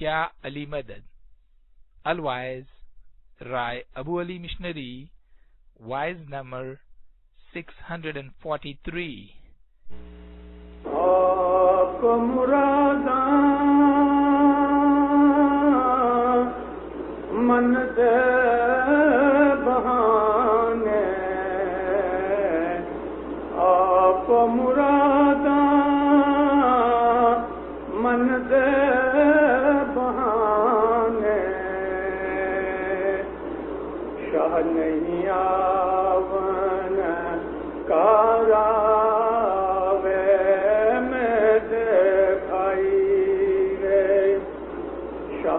Ya Ali Madad. Otherwise, Rai Abu Ali Missionary, wise number 643. Aapko muradan man de bahane, aapko muradan man de bahane, shah nahi aavan kara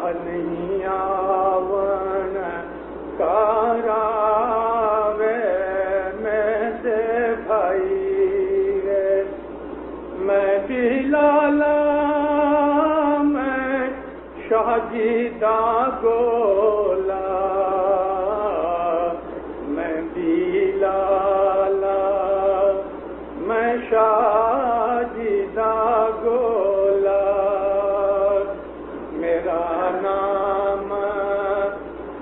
نہیں آون کاراوے میں سے بھائی رے میں بھی لالا میں شاہجیدہ گولا میں بھی لالا میں شاہجیدہ گولا میرا نام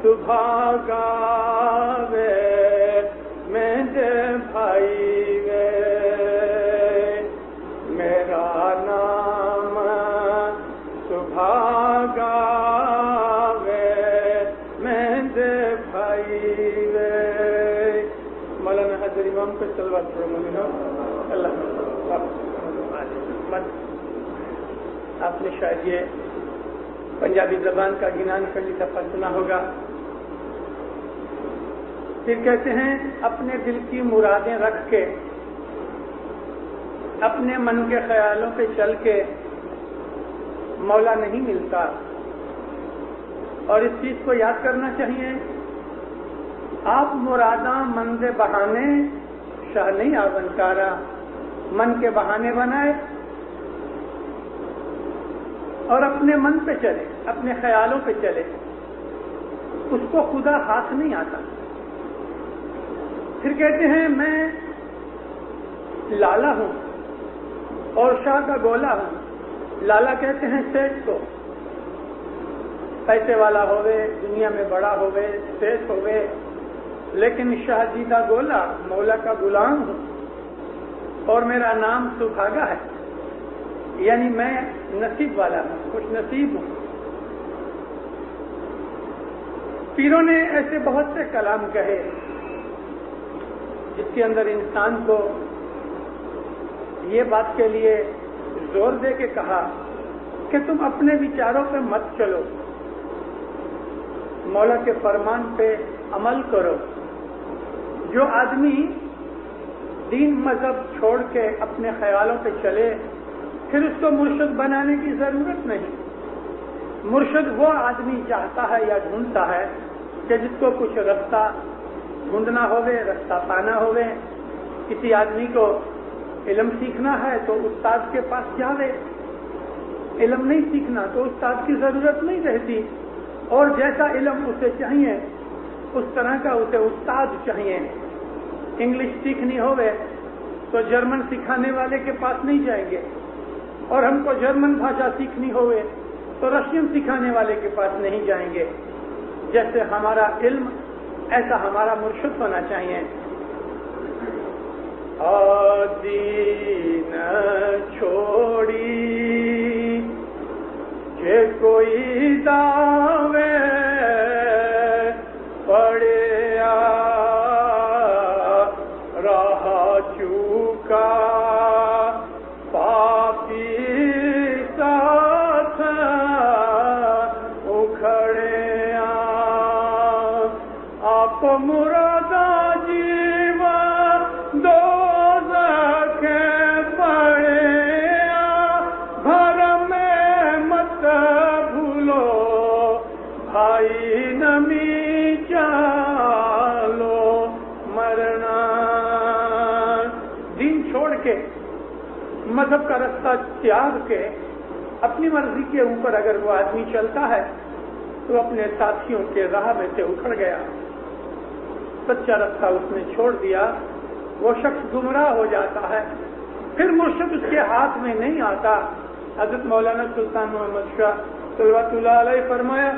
سبھاگا وے میرے بھائی وے میرا نام سبھاگا وے میرے بھائی وے. مولانا حضرت امام کو صلوات پڑھو مولانا. اللہ آپ نے شاید یہ پنجابی زبان کا گنان کلی دفعہ سنا ہوگا. پھر کہتے ہیں اپنے دل کی مرادیں رکھ کے اپنے من کے خیالوں پہ چل کے مولا نہیں ملتا، اور اس چیز کو یاد کرنا چاہیے. آپ مراداں من دے بہانے شاہ نہیں آونکارا، من کے بہانے بنائے اور اپنے من پہ چلے، اپنے خیالوں پہ چلے، اس کو خدا ہاتھ نہیں آتا. پھر کہتے ہیں میں لالا ہوں اور شاہ کا گولا ہوں. لالا کہتے ہیں سیٹ کو، پیسے والا ہوئے، دنیا میں بڑا ہوئے، سیٹ ہوئے، لیکن شاہ جیدہ گولا مولا کا غلام ہوں اور میرا نام سبھاگا ہے، یعنی میں نصیب والا ہوں، خوش نصیب ہوں. پیروں نے ایسے بہت سے کلام کہے جس کے اندر انسان کو یہ بات کے لیے زور دے کے کہا کہ تم اپنے وچاروں پہ مت چلو، مولا کے فرمان پہ عمل کرو. جو آدمی دین مذہب چھوڑ کے اپنے خیالوں پہ چلے پھر اس کو مرشد بنانے کی ضرورت نہیں. مرشد وہ آدمی چاہتا ہے یا ڈھونڈتا ہے کہ جس کو کچھ رستہ ڈھونڈنا ہوئے، رستہ پانا ہوئے. کسی آدمی کو علم سیکھنا ہے تو استاد کے پاس جاوے، علم نہیں سیکھنا تو استاد کی ضرورت نہیں رہتی، اور جیسا علم اسے چاہیے اس طرح کا اسے استاد چاہیے. انگلش سیکھنی ہوئے تو جرمن سکھانے والے کے پاس نہیں جائیں گے، اور ہم کو جرمن بھاشا سیکھنی ہوئے تو رشین سکھانے والے کے پاس نہیں جائیں گے. جیسے ہمارا علم ایسا ہمارا مرشد ہونا چاہیے. دین چھوڑی کہ کوئی دعوے پڑے راہ چوکا پاپی ساتھ اکھڑے آپ مرادا جیوا دوزخ پڑے گھر میں مت بھولو بھائی نمی چالو مرنا. دین چھوڑ کے مذہب کا رستہ تیاگ کے اپنی مرضی کے اوپر اگر وہ آدمی چلتا ہے تو اپنے ساتھیوں کے راہ میں سے اکھڑ گیا، سچا رستہ اس نے چھوڑ دیا. وہ شخص گمراہ ہو جاتا ہے، پھر مرشد اس کے ہاتھ میں نہیں آتا. حضرت مولانا سلطان محمد شاہ صلوات اللہ علیہ فرمایا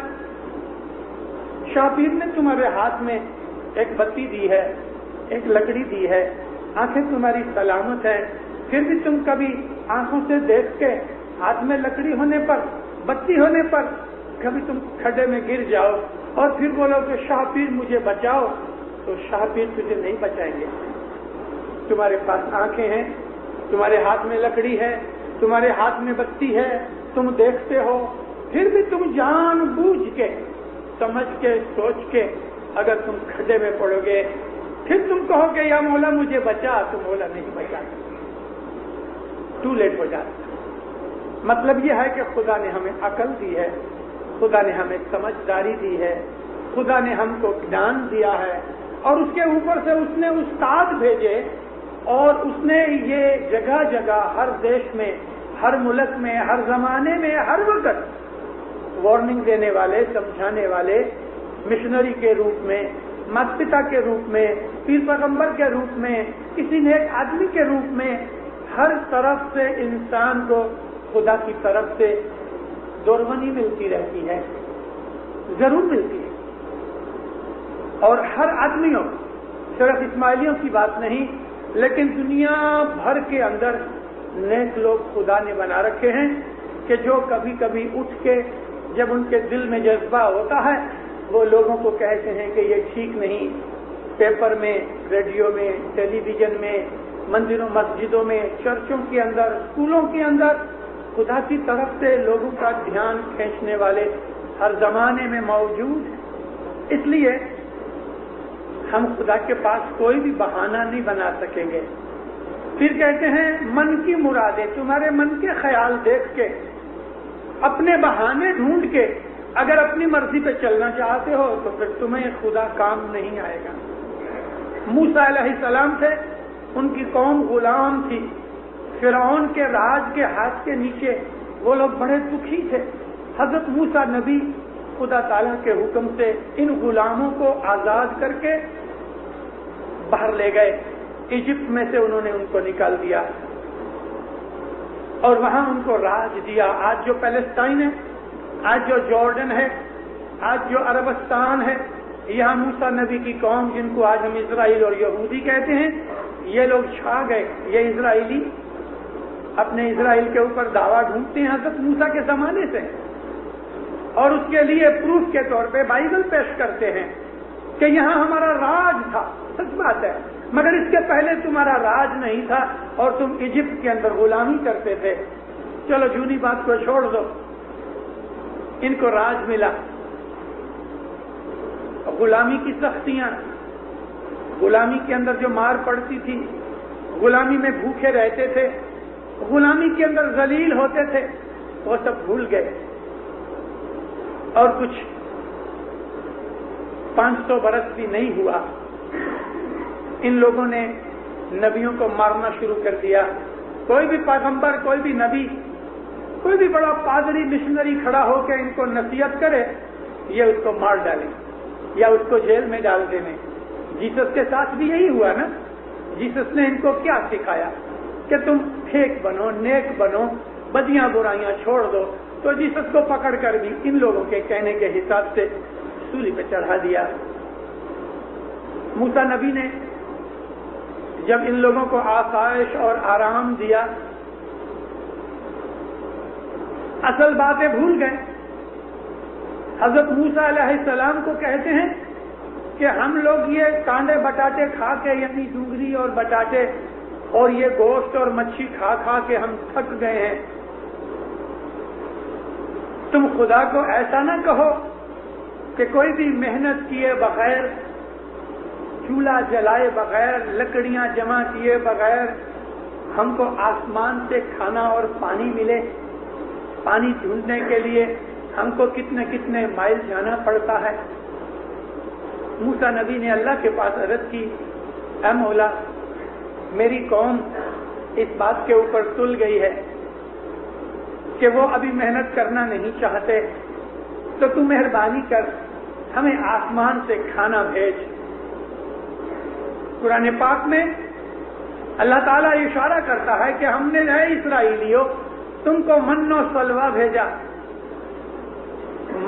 شاہ پیر نے تمہارے ہاتھ میں ایک بتی دی ہے، ایک لکڑی دی ہے، آنکھیں تمہاری سلامت ہیں، پھر بھی تم کبھی آنکھوں سے دیکھ کے ہاتھ میں لکڑی ہونے پر، بتی ہونے پر کبھی تم کھڈے میں گر جاؤ اور پھر بولو کہ شاہ پیر مجھے بچاؤ، تو شاہ پیر تجھے نہیں بچائیں گے۔ تمہارے پاس آنکھیں ہیں، تمہارے ہاتھ میں لکڑی ہے، تمہارے ہاتھ میں بتی ہے، تم دیکھتے ہو، پھر بھی تم جان بوجھ کے سمجھ کے سوچ کے اگر تم کھڈے میں پڑو گے، پھر تم کہو کہ یا مولا مجھے بچا، تو مولا نہیں بچا، ٹو لیٹ ہو جاتا۔ مطلب یہ ہے کہ خدا نے ہمیں عقل دی ہے، خدا نے ہمیں سمجھداری دی ہے، خدا نے ہم کو گیان دیا ہے، اور اس کے اوپر سے اس نے استاد بھیجے، اور اس نے یہ جگہ جگہ ہر دیش میں، ہر ملک میں، ہر زمانے میں، ہر وقت وارننگ دینے والے، سمجھانے والے، مشنری کے روپ میں، مات پتا کے روپ میں، پیر پیغمبر کے روپ میں، کسی نیک آدمی کے روپ میں، ہر طرف سے انسان کو خدا کی طرف سے دورونی ملتی رہتی ہے، ضرور ملتی ہے۔ اور ہر آدمیوں، صرف اسماعیلیوں کی بات نہیں، لیکن دنیا بھر کے اندر نیک لوگ خدا نے بنا رکھے ہیں کہ جو کبھی کبھی اٹھ کے جب ان کے دل میں جذبہ ہوتا ہے وہ لوگوں کو کہتے ہیں کہ یہ ٹھیک نہیں، پیپر میں، ریڈیو میں، ٹیلی ویژن میں، مندروں مسجدوں میں، چرچوں کے اندر، اسکولوں کے اندر خدا کی طرف سے لوگوں کا دھیان کھینچنے والے ہر زمانے میں موجود ہیں۔ اس لیے ہم خدا کے پاس کوئی بھی بہانہ نہیں بنا سکیں گے۔ پھر کہتے ہیں من کی مرادیں، تمہارے من کے خیال دیکھ کے، اپنے بہانے ڈھونڈ کے اگر اپنی مرضی پہ چلنا چاہتے ہو تو پھر تمہیں خدا کام نہیں آئے گا۔ موسیٰ علیہ السلام تھے، ان کی قوم غلام تھی، فرعون کے راج کے ہاتھ کے نیچے وہ لوگ بڑے دکھی تھے۔ حضرت موسیٰ نبی خدا تعالیٰ کے حکم سے ان غلاموں کو آزاد کر کے باہر لے گئے، ایجپٹ میں سے انہوں نے ان کو نکال دیا اور وہاں ان کو راج دیا۔ آج جو پیلسٹائن ہے، آج جو جارڈن ہے، آج جو عربستان ہے، یہاں موسیٰ نبی کی قوم جن کو آج ہم اسرائیل اور یہودی کہتے ہیں، یہ لوگ چھا گئے۔ یہ اسرائیلی اپنے اسرائیل کے اوپر دعویٰ ڈھونڈتے ہیں حضرت موسیٰ کے زمانے سے، اور اس کے لیے پروف کے طور پہ بائبل پیش کرتے ہیں کہ یہاں ہمارا راج تھا۔ سچ بات ہے، مگر اس کے پہلے تمہارا راج نہیں تھا اور تم ایجپٹ کے اندر غلامی کرتے تھے۔ چلو جھوٹی بات کو چھوڑ دو، ان کو راج ملا، غلامی کی سختیاں، غلامی کے اندر جو مار پڑتی تھی، غلامی میں بھوکے رہتے تھے، غلامی کے اندر ذلیل ہوتے تھے، وہ سب بھول گئے، اور کچھ 500 برس بھی نہیں ہوا ان لوگوں نے نبیوں کو مارنا شروع کر دیا۔ کوئی بھی پیغمبر، کوئی بھی نبی، کوئی بھی بڑا پادری مشنری کھڑا ہو کے ان کو نصیحت کرے، یہ اس کو مار ڈالیں یا اس کو جیل میں ڈال دینے۔ جیسس کے ساتھ بھی یہی ہوا نا۔ جیسس نے ان کو کیا سکھایا کہ تم نیک بنو، نیک بنو، بدیاں برائیاں چھوڑ دو، تو جیسس کو پکڑ کر بھی ان لوگوں کے کہنے کے حساب سے سولی پہ چڑھا دیا۔ موسیٰ نبی نے جب ان لوگوں کو آسائش اور آرام دیا، اصل باتیں بھول گئے۔ حضرت موسیٰ علیہ السلام کو کہتے ہیں کہ ہم لوگ یہ کانڈے بٹاٹے کھا کے، یعنی ڈونگری اور بٹاٹے اور یہ گوشت اور مچھی کھا کھا کے ہم تھک گئے ہیں، تم خدا کو ایسا نہ کہو کہ کوئی بھی محنت کیے بغیر، چولہا جلائے بغیر، لکڑیاں جمع کیے بغیر ہم کو آسمان سے کھانا اور پانی ملے۔ پانی ڈھونڈنے کے لیے ہم کو کتنے کتنے مائل جانا پڑتا ہے۔ موسیٰ نبی نے اللہ کے پاس عرض کی، اے مولا، میری قوم اس بات کے اوپر تل گئی ہے کہ وہ ابھی محنت کرنا نہیں چاہتے، تو تو مہربانی کر ہمیں آسمان سے کھانا بھیج۔ قرآن پاک میں اللہ تعالیٰ اشارہ کرتا ہے کہ ہم نے اے اسرائیلیوں تم کو من و سلوہ بھیجا،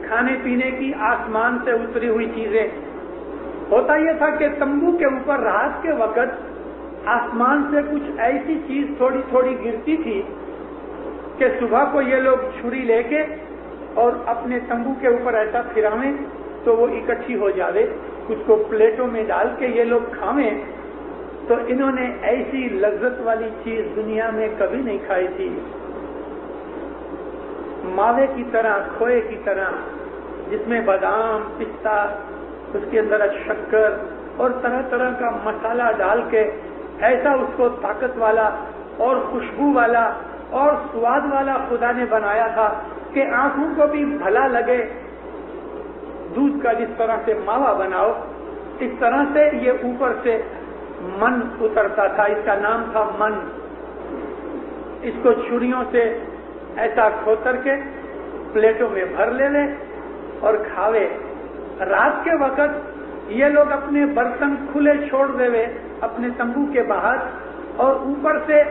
کھانے پینے کی آسمان سے اتری ہوئی چیزیں. ہوتا یہ تھا کہ تمبو کے اوپر رات کے وقت آسمان سے کچھ ایسی چیز تھوڑی تھوڑی گرتی تھی کہ صبح کو یہ لوگ چھری لے کے اور اپنے تمبو کے اوپر ایسا پھراویں تو وہ اکٹھی ہو جاوے, کچھ کو پلیٹوں میں ڈال کے یہ لوگ کھاویں. تو انہوں نے ایسی لذت والی چیز دنیا میں کبھی نہیں کھائی تھی. ماوے کی طرح, کھوئے کی طرح, جس میں بادام, پستہ, اس کے اندر شکر اور طرح طرح کا مسالہ ڈال کے ایسا اس کو طاقت والا اور خوشبو والا اور سواد والا خدا نے بنایا تھا کہ آنکھوں کو بھی بھلا لگے. دودھ کا جس طرح سے ماوا بناؤ, اس طرح سے یہ اوپر سے من اترتا تھا. اس کا نام تھا من. اس کو چھریوں سے ایسا کھوتر کے پلیٹوں میں بھر لے اور کھاوے. رات کے وقت یہ لوگ اپنے برتن کھلے چھوڑ دے اپنے تمبو کے باہر, اور اوپر سے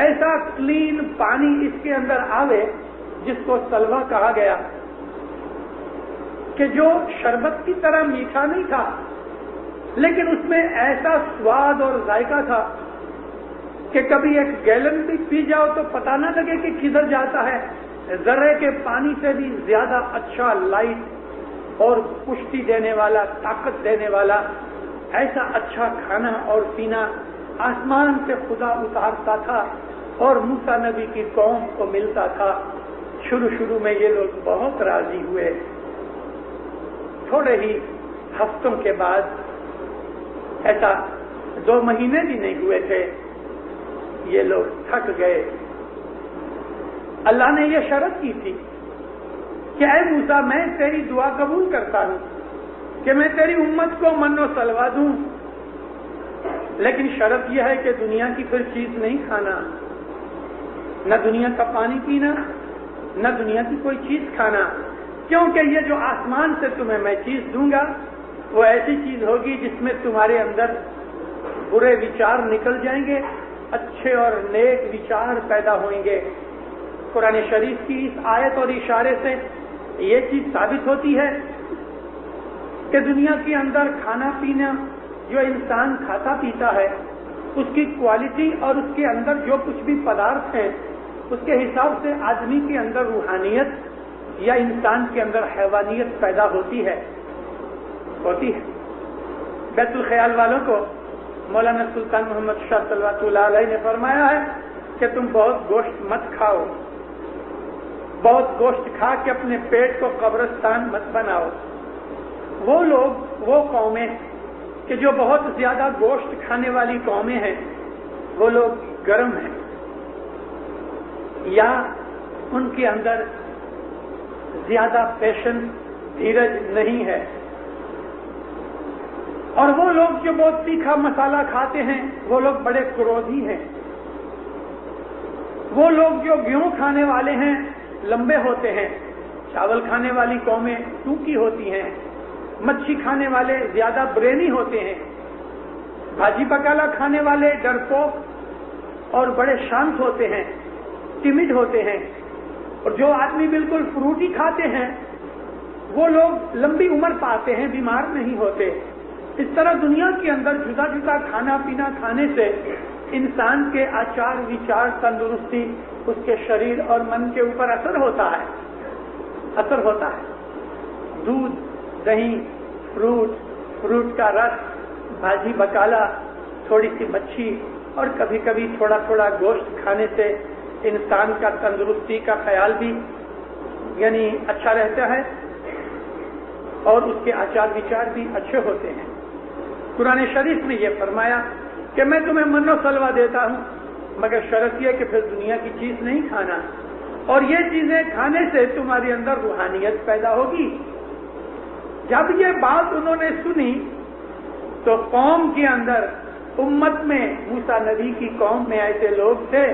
ایسا کلین پانی اس کے اندر آوے جس کو سلوا کہا گیا, کہ جو شربت کی طرح میٹھا نہیں تھا لیکن اس میں ایسا سواد اور ذائقہ تھا کہ کبھی ایک گیلن بھی پی جاؤ تو پتہ نہ لگے کہ کدھر جاتا ہے. ذرے کے پانی سے بھی زیادہ اچھا, لائٹ اور پشٹی دینے والا, طاقت دینے والا ایسا اچھا کھانا اور پینا آسمان سے خدا اتارتا تھا اور موسیٰ نبی کی قوم کو ملتا تھا. شروع میں یہ لوگ بہت راضی ہوئے. تھوڑے ہی ہفتوں کے بعد, ایسا 2 مہینے بھی نہیں ہوئے تھے, یہ لوگ تھک گئے. اللہ نے یہ شرط کی تھی کہ اے موسیٰ, میں تیری دعا قبول کرتا ہوں کہ میں تیری امت کو من و سلوا دوں, لیکن شرط یہ ہے کہ دنیا کی پھر چیز نہیں کھانا, نہ دنیا کا پانی پینا, نہ دنیا کی کوئی چیز کھانا, کیونکہ یہ جو آسمان سے تمہیں میں چیز دوں گا وہ ایسی چیز ہوگی جس میں تمہارے اندر برے وچار نکل جائیں گے, اچھے اور نیک وچار پیدا ہوئیں گے. قرآن شریف کی اس آیت اور اشارے سے یہ چیز ثابت ہوتی ہے کہ دنیا کے اندر کھانا پینا جو انسان کھاتا پیتا ہے اس کی کوالٹی اور اس کے اندر جو کچھ بھی پدارتھ ہیں اس کے حساب سے آدمی کے اندر روحانیت یا انسان کے اندر حیوانیت پیدا ہوتی ہے. بیت الخیال والوں کو مولانا سلطان محمد شاہ صلوات اللہ علیہ نے فرمایا ہے کہ تم بہت گوشت مت کھاؤ, بہت گوشت کھا کے اپنے پیٹ کو قبرستان مت بناؤ. وہ لوگ, وہ قومیں کہ جو بہت زیادہ گوشت کھانے والی قومیں ہیں, وہ لوگ گرم ہیں یا ان کے اندر زیادہ پیشنس, دھیرج نہیں ہے. اور وہ لوگ جو بہت تیکھا مسالہ کھاتے ہیں وہ لوگ بڑے کرودھی ہیں. وہ لوگ جو گیہوں کھانے والے ہیں لمبے ہوتے ہیں, چاول کھانے والی قومیں ٹوکی ہوتی ہیں, مچھی کھانے والے زیادہ برینی ہوتے ہیں, بھاجی پکالا کھانے والے ڈرپوک اور بڑے شانت ہوتے ہیں, ٹیمڈ ہوتے ہیں. اور جو آدمی بالکل فروٹی کھاتے ہیں وہ لوگ لمبی عمر پاتے ہیں, بیمار نہیں ہوتے. اس طرح دنیا کے اندر جدا جدا کھانا پینا کھانے سے انسان کے آچار وچار, تندرستی, اس کے شریر اور من کے اوپر اثر ہوتا ہے. دودھ, دہی, فروٹ کا رس, بھاجی بکالا, تھوڑی سی مچھی اور کبھی کبھی تھوڑا تھوڑا گوشت کھانے سے انسان کا تندرستی کا خیال بھی یعنی اچھا رہتا ہے اور اس کے آچار وچار بھی اچھے ہوتے ہیں. قرآن شریف میں یہ فرمایا کہ میں تمہیں من و سلوا دیتا ہوں مگر شرط یہ کہ پھر دنیا کی چیز نہیں کھانا, اور یہ چیزیں کھانے سے تمہارے اندر روحانیت پیدا ہوگی. جب یہ بات انہوں نے سنی تو قوم کے اندر, امت میں, موسیٰ نبی کی قوم میں ایسے لوگ تھے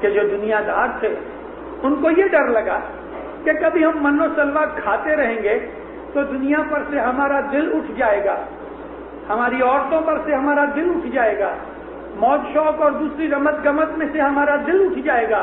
کہ جو دنیا دار تھے. ان کو یہ ڈر لگا کہ کبھی ہم من و سلوا کھاتے رہیں گے تو دنیا پر سے ہمارا دل اٹھ جائے گا, ہماری عورتوں پر سے ہمارا دل اٹھ جائے گا, موج شوق اور دوسری رمت گمت میں سے ہمارا دل اٹھ جائے گا,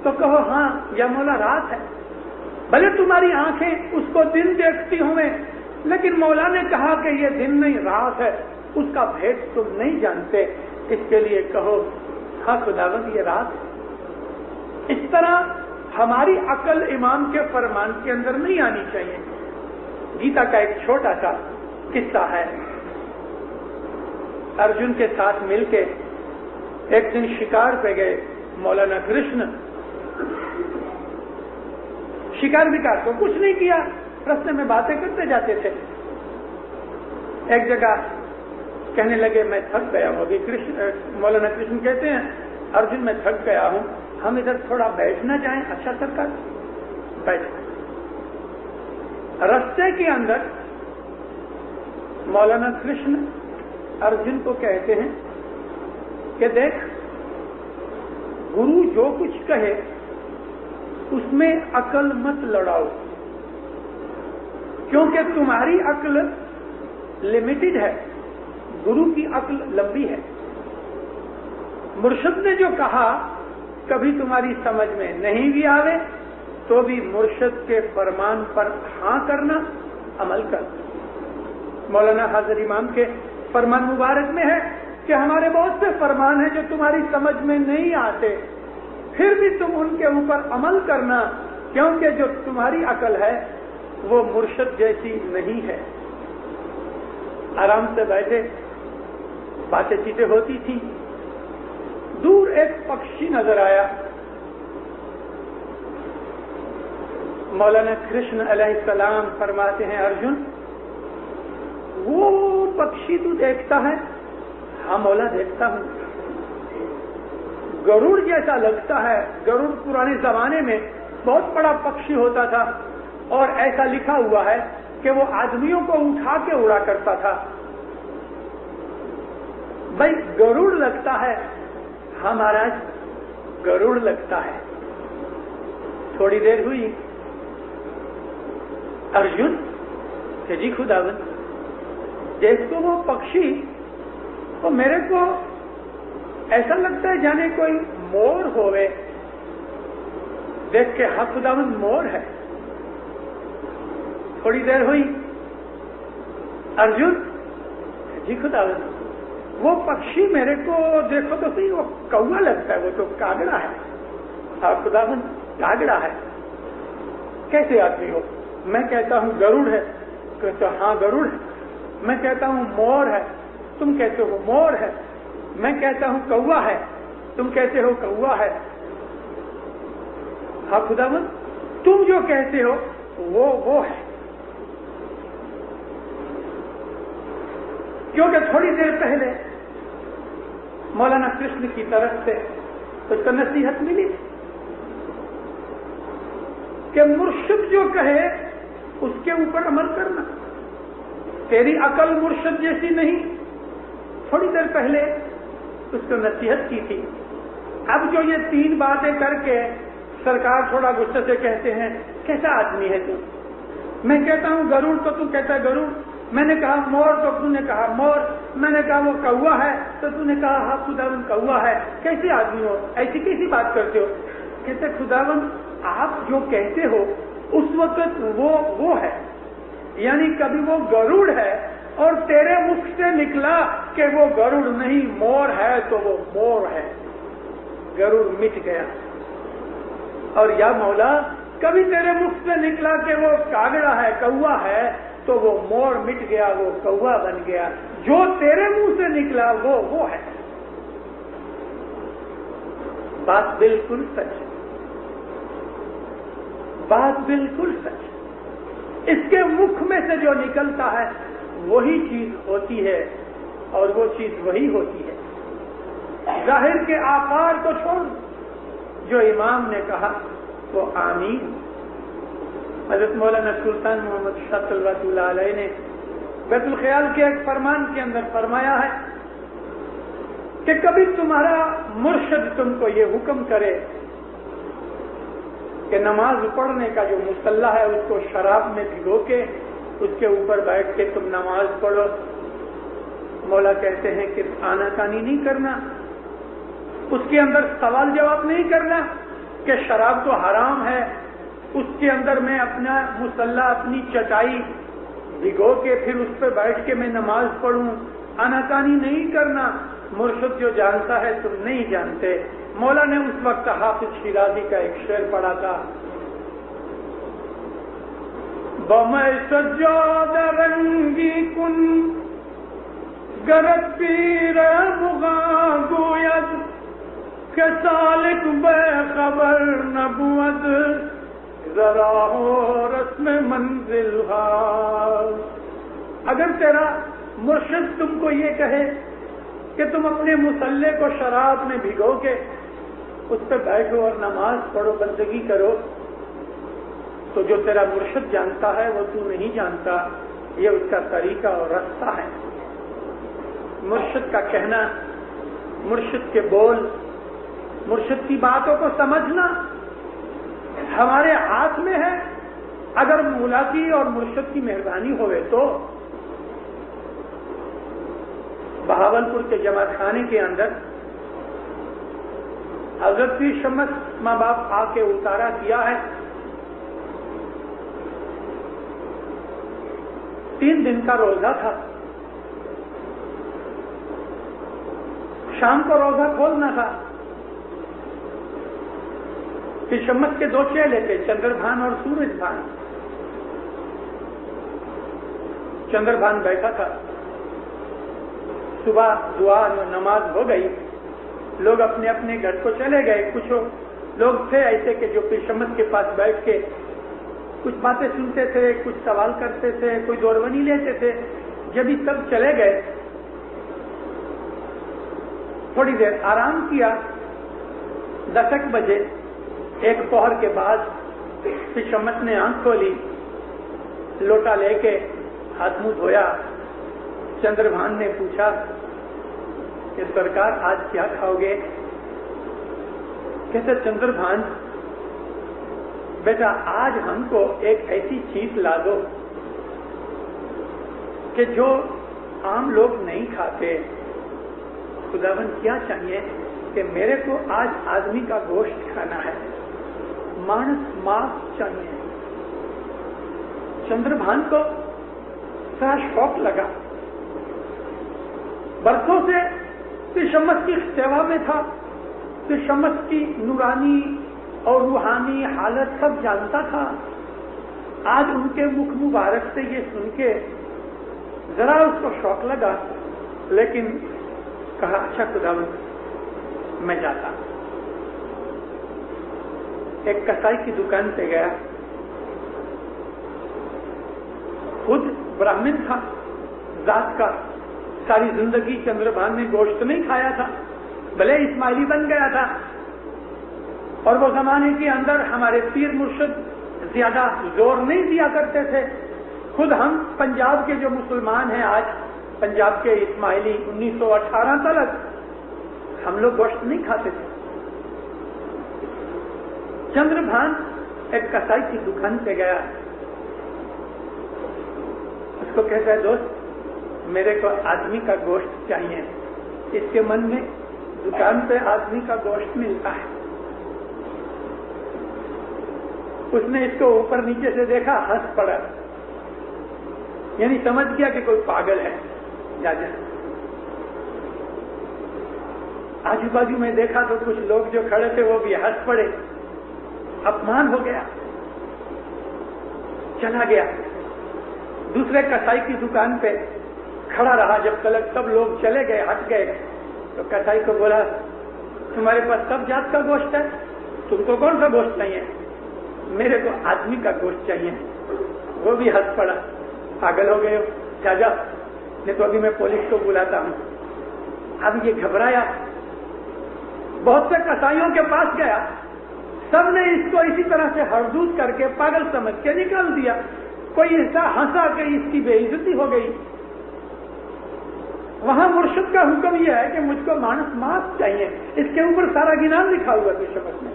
تو کہو ہاں یا مولا رات ہے، بھلے تمہاری آنکھیں اس کو دن دیکھتی ہوں لیکن مولا نے کہا کہ یہ دن نہیں رات ہے، اس کا بھید تم نہیں جانتے، اس کے لیے کہو ہاں خداوند یہ رات ہے۔ اس طرح ہماری عقل امام کے فرمان کے اندر نہیں آنی چاہیے۔ گیتا کا ایک چھوٹا سا قصہ ہے، ارجن کے ساتھ مل کے ایک دن شکار پہ گئے مولانا کرشن، شکار بکار تو کچھ نہیں کیا، رستے میں باتیں کرتے جاتے تھے۔ ایک جگہ کہنے لگے میں تھک گیا ہوں، مولانا کرشن کہتے ہیں ارجن میں تھک گیا ہوں، ہم ادھر تھوڑا بیٹھنا چاہیں؟ اچھا سرکار بیٹھ۔ رستے کے اندر مولانا کرشن ارجن کو کہتے ہیں کہ دیکھ گرو جو کچھ کہے اس میں عقل مت لڑاؤ، کیونکہ تمہاری عقل لمیٹڈ ہے، گرو کی عقل لمبی ہے۔ مرشد نے جو کہا کبھی تمہاری سمجھ میں نہیں بھی آوے تو بھی مرشد کے فرمان پر ہاں کرنا، عمل کر۔ مولانا حاضر امام کے فرمان مبارک میں ہے کہ ہمارے بہت سے فرمان ہیں جو تمہاری سمجھ میں نہیں آتے، پھر بھی تم ان کے اوپر عمل کرنا، کیونکہ جو تمہاری عقل ہے وہ مرشد جیسی نہیں ہے۔ آرام سے بیٹھے باتیں چیتیں ہوتی تھی، دور ایک پکشی نظر آیا۔ مولانا کرشن علیہ السلام فرماتے ہیں ارجن وہ پکشی تو دیکھتا ہے؟ ہاں مولا دیکھتا ہوں، گروڑ جیسا لگتا ہے۔ گروڑ پرانے زمانے میں بہت بڑا پکشی ہوتا تھا اور ایسا لکھا ہوا ہے کہ وہ آدمیوں کو اٹھا کے اڑا کرتا تھا۔ بھائی گروڑ لگتا ہے؟ ہاں مہاراج گروڑ لگتا ہے۔ تھوڑی دیر ہوئی، ارجن کہ جی خداوند دیکھ تو وہ پکشی، تو میرے کو ایسا لگتا ہے جانے کوئی مور ہوئے۔ دیکھ کے ہاں خداوند مور ہے۔ تھوڑی دیر ہوئی، ارجن جی خداوند وہ پکشی میرے کو دیکھو تو صحیح وہ کوا لگتا ہے، وہ تو کاگڑا ہے۔ ہاں خداوند کاگڑا ہے۔ کیسے آدمی ہو؟ میں کہتا ہوں گروڑ ہے، کہتے ہاں گروڑ ہے۔ میں کہتا ہوں مور ہے، تم کہتے ہو مور ہے۔ میں کہتا ہوں کوا ہے، تم کہتے ہو کوا ہے۔ ہاں خداوند تم جو کہتے ہو وہ ہے۔ کیونکہ تھوڑی دیر پہلے مولانا کرشن کی طرف سے اس کو نصیحت ملی کہ مرشد جو کہے اس کے اوپر عمل کرنا، تیری عقل مرشد جیسی نہیں۔ تھوڑی دیر پہلے اس کو نصیحت کی تھی، اب جو یہ تین باتیں کر کے سرکار تھوڑا غصے سے کہتے ہیں کیسا آدمی ہے تو؟ میں کہتا ہوں گروڑ تو تو کہتا ہے گروڑ، میں نے کہا مور تو تو نے کہا مور، میں نے کہا وہ کوا ہے تو تو نے کہا ہاں خداوند کوا ہے۔ کیسے آدمی ہو؟ ایسی کیسی بات کرتے ہو؟ کہتے خداوند آپ جو کہتے ہو اس وقت وہ ہے، یعنی کبھی وہ گروڑ ہے اور تیرے مکھ سے نکلا کہ وہ گروڑ نہیں مور ہے تو وہ مور ہے، گروڑ مٹ گیا۔ اور یا مولا کبھی تیرے مکھ سے نکلا کہ وہ کاگڑا ہے کوا ہے تو وہ مور مٹ گیا، وہ کوا بن گیا۔ جو تیرے منہ سے نکلا وہ ہے۔ بات بالکل سچ، بات بالکل سچ۔ اس کے مکھ میں سے جو نکلتا ہے وہی چیز ہوتی ہے اور وہ چیز وہی ہوتی ہے۔ ظاہر کے آکار کو چھوڑ، جو امام نے کہا وہ آمین۔ حضرت مولانا سلطان محمد شاہ صلوات اللہ علیہ نے بیت الخیال کے ایک فرمان کے اندر فرمایا ہے کہ کبھی تمہارا مرشد تم کو یہ حکم کرے کہ نماز پڑھنے کا جو مصلی ہے اس کو شراب میں بھگو کے اس کے اوپر بیٹھ کے تم نماز پڑھو، مولا کہتے ہیں کہ آنا کانی نہیں کرنا، اس کے اندر سوال جواب نہیں کرنا، کہ شراب تو حرام ہے، اس کے اندر میں اپنا مصلی، اپنی چٹائی بھگو کے پھر اس پہ بیٹھ کے میں نماز پڑھوں، آناکانی نہیں کرنا۔ مرشد جو جانتا ہے تم نہیں جانتے۔ مولا نے اس وقت حافظ شیرازی کا ایک شعر پڑھا تھا، بَمَے سجاد رنگی کن گرد پیر مغاں گوید کہ سالک بے خبر نبود ذرا ہو رسم منزل ہا۔ اگر تیرا مرشد تم کو یہ کہے کہ تم اپنے مصلی کو شراب میں بھگو کے اس پہ بیٹھو اور نماز پڑھو، بندگی کرو، تو جو تیرا مرشد جانتا ہے وہ تو نہیں جانتا، یہ اس کا طریقہ اور رستہ ہے۔ مرشد کا کہنا، مرشد کے بول، مرشد کی باتوں کو سمجھنا ہمارے ہاتھ میں ہے۔ اگر مولا کی اور مرشد کی مہربانی ہوئے تو بہاولپور کے جماعت خانے کے اندر حضرت پیر شمس ماں باپ آ کے اتارا کیا ہے۔ 3 دن کا روزہ تھا، شام کو روزہ کھولنا تھا۔ پیر شمس کے 2 چیلے تھے، چندر بھان اور سورج بھان۔ چندر بھان بیٹھا تھا، صبح دعا نماز ہو گئی، لوگ اپنے اپنے گھر کو چلے گئے۔ کچھ لوگ تھے ایسے کہ جو پیر شمس کے پاس بیٹھ کے کچھ باتیں سنتے تھے، کچھ سوال کرتے تھے، کوئی دورونی لیتے تھے۔ جب یہ سب چلے گئے، تھوڑی دیر آرام کیا۔ 10 بجے 1 پہر کے بعد پیر شمس نے آنکھ کھولی، لوٹا لے کے ہاتھ منہ دھویا۔ چندر بھان نے پوچھا کہ سرکار آج کیا کھاؤ گے؟ کہتے چندر بھان بیٹا آج ہم کو ایک ایسی چیز لا دو کہ جو عام لوگ نہیں کھاتے۔ خداوند کیا چاہیے؟ کہ میرے کو آج آدمی کا گوشت کھانا ہے، مانس ماس چاہیے۔ چندر بھان کو بڑا شوق لگا، برسوں سے پیر شمس کی سیوا میں تھا، پیر شمس کی نورانی اور روحانی حالت سب جانتا تھا۔ آج ان کے مکھ مبارک سے یہ سن کے ذرا اس کو شوق لگا، لیکن کہا اچھا خداوند میں جاتا۔ ایک کسائی کی دکان پہ گیا، خود برہمن تھا ذات کا، ساری زندگی چندر بھان نے گوشت نہیں کھایا تھا، بھلے اسماعیلی بن گیا تھا۔ اور وہ زمانے کے اندر ہمارے پیر مرشد زیادہ زور نہیں دیا کرتے تھے۔ خود ہم پنجاب کے جو مسلمان ہیں آج، پنجاب کے اسماعیلی 1918 تک ہم لوگ گوشت نہیں کھاتے تھے۔ چندر بھان ایک کسائی کی دکان پہ گیا، اس کو کہتا ہے دوست میرے کو آدمی کا گوشت چاہیے۔ اس کے من میں دکان پہ آدمی کا گوشت ملتا ہے۔ اس نے اس کو اوپر نیچے سے دیکھا، ہنس پڑا، یعنی سمجھ گیا کہ کوئی پاگل ہے۔ جا آجو بازو میں دیکھا تو کچھ لوگ جو کھڑے تھے وہ بھی ہنس پڑے، اپمان ہو گیا، چلا گیا۔ دوسرے کسائی کی دکان پہ کھڑا رہا جب تک سب لوگ چلے گئے، ہٹ گئے۔ تو کسائی کو بولا تمہارے پاس سب جات کا گوشت ہے، تم کو کون سا گوشت چاہیے؟ میرے کو آدمی کا گوشت چاہیے۔ وہ بھی ہنس پڑا، پاگل ہو گئے، جا نہیں تو ابھی میں پولیس کو بلاتا ہوں۔ اب یہ گھبرایا، بہت سے کسائیوں کے پاس گیا، سب نے اس کو اسی طرح سے ہردود کر کے پاگل سمجھ کے نکال دیا۔ کوئی ایسا ہنسا کہ اس کی بے عزتی ہو گئی۔ وہاں مرشد کا حکم یہ ہے کہ مجھ کو مانس ماس چاہیے، اس کے اوپر سارا گنان لکھا ہوا ہے شبت میں۔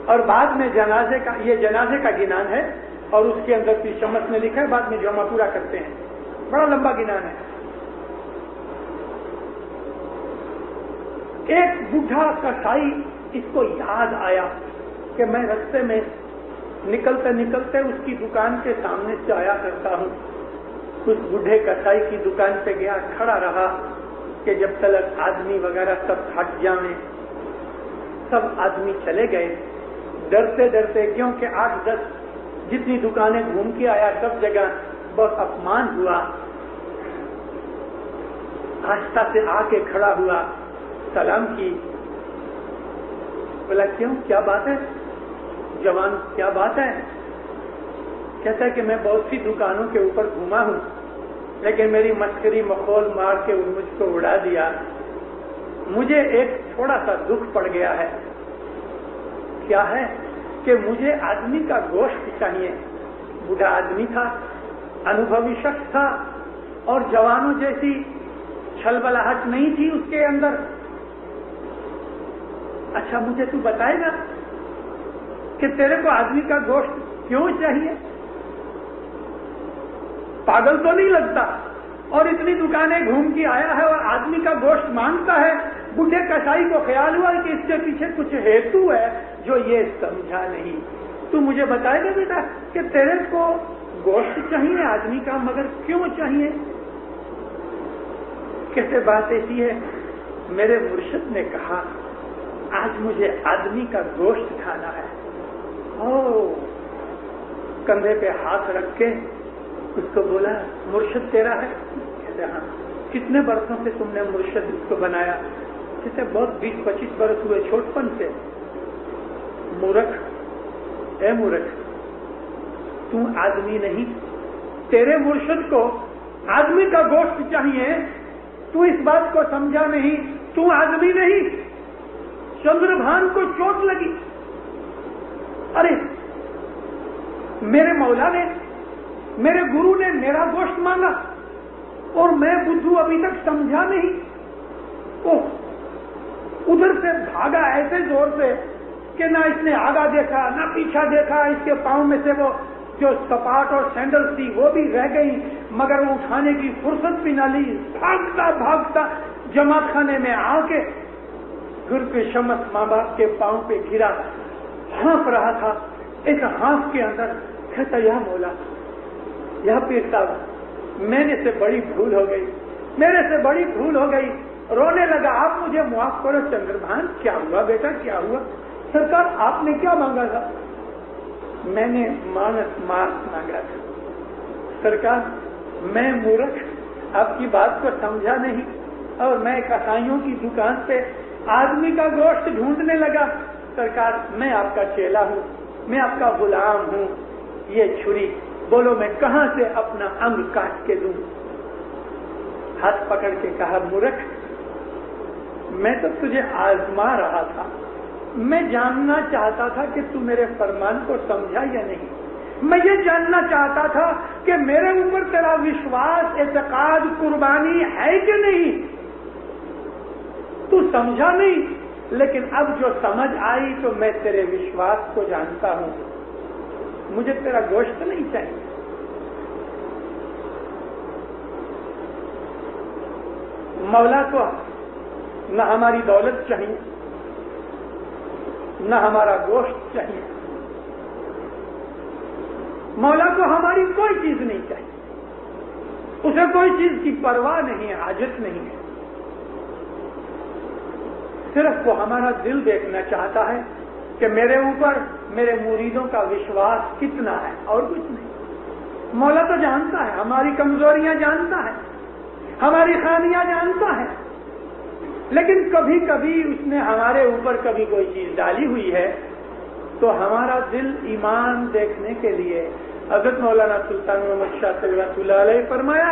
اور بعد میں جنازے کا، یہ جنازے کا گنان ہے اور اس کے اندر پیر شمس نے لکھا ہے، بعد میں جمع پورا کرتے ہیں، بڑا لمبا گنان ہے۔ ایک بوڑھا کسائی اس کو یاد آیا کہ میں رستے میں نکلتے نکلتے اس کی دکان کے سامنے سے آیا کرتا ہوں. اس بوڑھے کسائی کی دکان پہ گیا, کھڑا رہا کہ جب تک آدمی وغیرہ سب ہٹ جائیں. سب آدمی چلے گئے ڈرتے ڈرتے, کیونکہ 8-10 جتنی دکانیں گھوم کے آیا سب جگہ بہت اپمان ہوا. آہستہ سے آ کے کھڑا ہوا, سلام کی. بولا کیوں, کیا بات ہے جوان, کیا بات ہے؟ کہتا ہے کہ میں بہت سی دکانوں کے اوپر گھوما ہوں لیکن میری مسکری مخول مار کے مجھ کو اڑا دیا. مجھے ایک تھوڑا سا دکھ پڑ گیا ہے. کیا ہے؟ کہ مجھے آدمی کا گوشت چاہیے. بوڑھا آدمی تھا, انوبھوی شخص تھا, اور جوانوں جیسی چھلبلاہٹ نہیں تھی اس کے اندر. اچھا مجھے تو بتائے گا کہ تیرے کو آدمی کا گوشت کیوں چاہیے؟ پاگل تو نہیں لگتا؟ اور اتنی دکانیں گھوم کے آیا ہے اور آدمی کا گوشت مانگتا ہے. بوڑھے کسائی کو خیال ہوا کہ اس کے پیچھے کچھ ہیتو ہے جو یہ سمجھا نہیں. تو مجھے بتائے گا بیٹا کہ تیرے کو گوشت چاہیے آدمی کا, مگر کیوں چاہیے؟ کیسے بات ایسی ہے, میرے مرشد نے کہا آج مجھے آدمی کا گوشت کھانا ہے. کندھے پہ ہاتھ رکھ کے اس کو بولا مرشد تیرا ہے؟ کہتے ہاں. کتنے برسوں سے تم نے مرشد اس کو بنایا؟ کہتے بہت 20-25 برس ہوئے, چھوٹپن سے. مورکھ, اے مورکھ, تم آدمی نہیں, تیرے مرشد کو آدمی کا گوشت چاہیے. تو اس بات کو سمجھا نہیں, تو آدمی نہیں. چندربھان کو چوٹ لگی. ارے میرے مولا نے, میرے گرو نے میرا گوشت مانگا اور میں بدھو ابھی تک سمجھا نہیں. ادھر سے بھاگا ایسے زور سے کہ نہ اس نے آگا دیکھا نہ پیچھا دیکھا. اس کے پاؤں میں سے وہ جو سپاٹ اور سینڈل تھی وہ بھی رہ گئی, مگر وہ اٹھانے کی فرصت بھی نہ لی. بھاگتا بھاگتا جماعت خانے میں آ کے گر پہ شمس ماں باپ کے پاؤں پہ گرا, ہانف رہا تھا. ایک ہانف کے اندر کہتا یا مولا, یا پیر صاحب, میرے سے بڑی بھول ہو گئی, میرے سے بڑی بھول ہو گئی. رونے لگا, آپ مجھے معاف کرو. چندربھان کیا ہوا بیٹا, کیا ہوا؟ سرکار آپ نے کیا مانگا تھا؟ میں نے مانس مانگا تھا. سرکار میں مورکھ آپ کی بات کو سمجھا نہیں اور میں کسائیوں کی دکان پہ آدمی کا گوشت ڈھونڈنے لگا. سرکار میں آپ کا چیلا ہوں, میں آپ کا غلام ہوں. یہ چھری بولو میں کہاں سے اپنا انگ کاٹ کے دوں؟ ہاتھ پکڑ کے کہا مورکھ, میں تو تجھے آزما رہا تھا. میں جاننا چاہتا تھا کہ تو میرے فرمان کو سمجھا یا نہیں. میں یہ جاننا چاہتا تھا کہ میرے اوپر تیرا وشواس, اعتقاد, قربانی ہے کہ نہیں. تو سمجھا نہیں, لیکن اب جو سمجھ آئی تو میں تیرے وشواس کو جانتا ہوں. مجھے تیرا گوشت نہیں چاہیے. مولا کو نہ ہماری دولت چاہیے, نہ ہمارا گوشت چاہیے. مولا کو ہماری کوئی چیز نہیں چاہیے, اسے کوئی چیز کی پرواہ نہیں ہے, حاجت نہیں ہے. صرف وہ ہمارا دل دیکھنا چاہتا ہے کہ میرے اوپر میرے مریدوں کا وشواس کتنا ہے, اور کچھ نہیں. مولا تو جانتا ہے, ہماری کمزوریاں جانتا ہے, ہماری خامیاں جانتا ہے, لیکن کبھی کبھی اس نے ہمارے اوپر کبھی کوئی چیز ڈالی ہوئی ہے تو ہمارا دل ایمان دیکھنے کے لیے حضرت مولانا سلطان محمد شاہ صلی اللہ علیہ فرمایا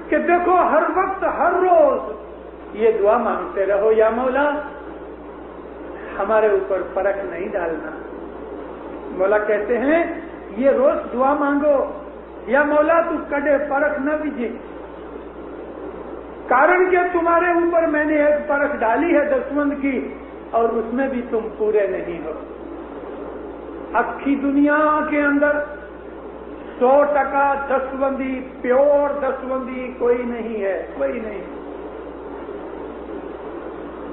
کہ دیکھو ہر وقت ہر روز یہ دعا مانگتے رہو, یا مولا ہمارے اوپر فرق نہیں ڈالنا. مولا کہتے ہیں یہ روز دعا مانگو, یا مولا تو کڈے فرق نہ دیجیے, کارن کہ تمہارے اوپر میں نے ایک فرق ڈالی ہے دسوند کی, اور اس میں بھی تم پورے نہیں ہو. اکھی دنیا کے اندر 100% دسوندی, پیور دسوندی کوئی نہیں ہے, کوئی نہیں.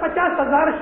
50,000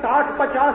60-50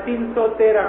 313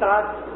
7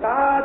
7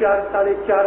4-4:30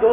2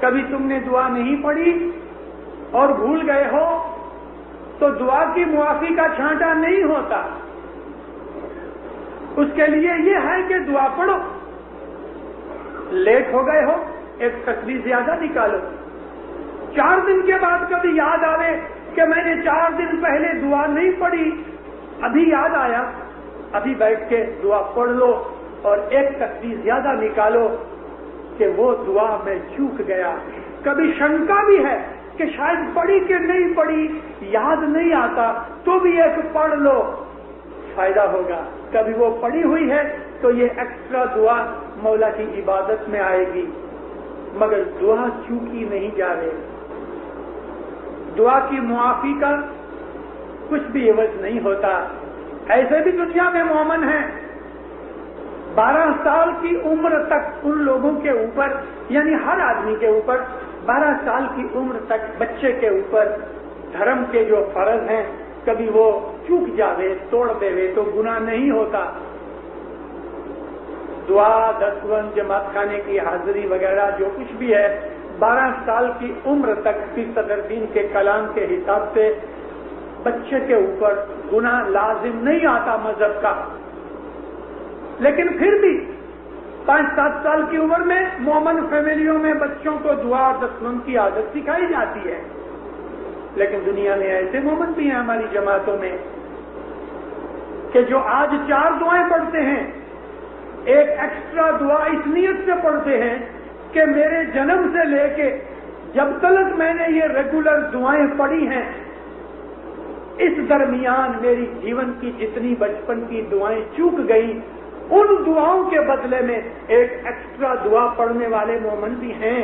کبھی تم نے دعا نہیں پڑھی اور بھول گئے ہو تو دعا کی معافی کا چھانٹا نہیں ہوتا. اس کے لیے یہ ہے کہ دعا پڑھو. لیٹ ہو گئے ہو، ایک تصویر زیادہ نکالو. 4 دن کے بعد کبھی یاد آوے کہ میں نے 4 دن پہلے دعا نہیں پڑھی، ابھی یاد آیا، ابھی بیٹھ کے دعا پڑھ لو اور ایک تصویر زیادہ نکالو کہ وہ دعا میں چوک گیا. کبھی شنکا بھی ہے کہ شاید پڑھی کہ نہیں پڑھی، یاد نہیں آتا، تو بھی ایک پڑھ لو، فائدہ ہوگا. کبھی وہ پڑھی ہوئی ہے تو یہ ایکسٹرا دعا مولا کی عبادت میں آئے گی، مگر دعا چوکی نہیں جا رہے. دعا کی معافی کا کچھ بھی عوض نہیں ہوتا. ایسے بھی دنیا میں مومن ہیں 12 سال کی عمر تک ان لوگوں کے اوپر، یعنی ہر آدمی کے اوپر 12 سال کی عمر تک بچے کے اوپر دھرم کے جو فرض ہیں کبھی وہ چوک جاوے، توڑ دے تو گناہ نہیں ہوتا. دعا، دسوند، جماعت خانے کی حاضری وغیرہ جو کچھ بھی ہے 12 سال کی عمر تک فی صدر دین کے کلام کے حساب سے بچے کے اوپر گناہ لازم نہیں آتا مذہب کا. لیکن پھر بھی 5-7 سال کی عمر میں مومن فیملیوں میں بچوں کو دعا اور دسوند کی عادت سکھائی جاتی ہے. لیکن دنیا میں ایسے مومن بھی ہیں ہماری جماعتوں میں کہ جو آج 4 دعائیں پڑھتے ہیں، ایک ایکسٹرا دعا اس نیت سے پڑھتے ہیں کہ میرے جنم سے لے کے جب تک میں نے یہ ریگولر دعائیں پڑھی ہیں، اس درمیان میری جیون کی جتنی بچپن کی دعائیں چوک گئی، ان دعاؤں کے بدلے میں ایک ایکسٹرا دعا پڑھنے والے مومن بھی ہیں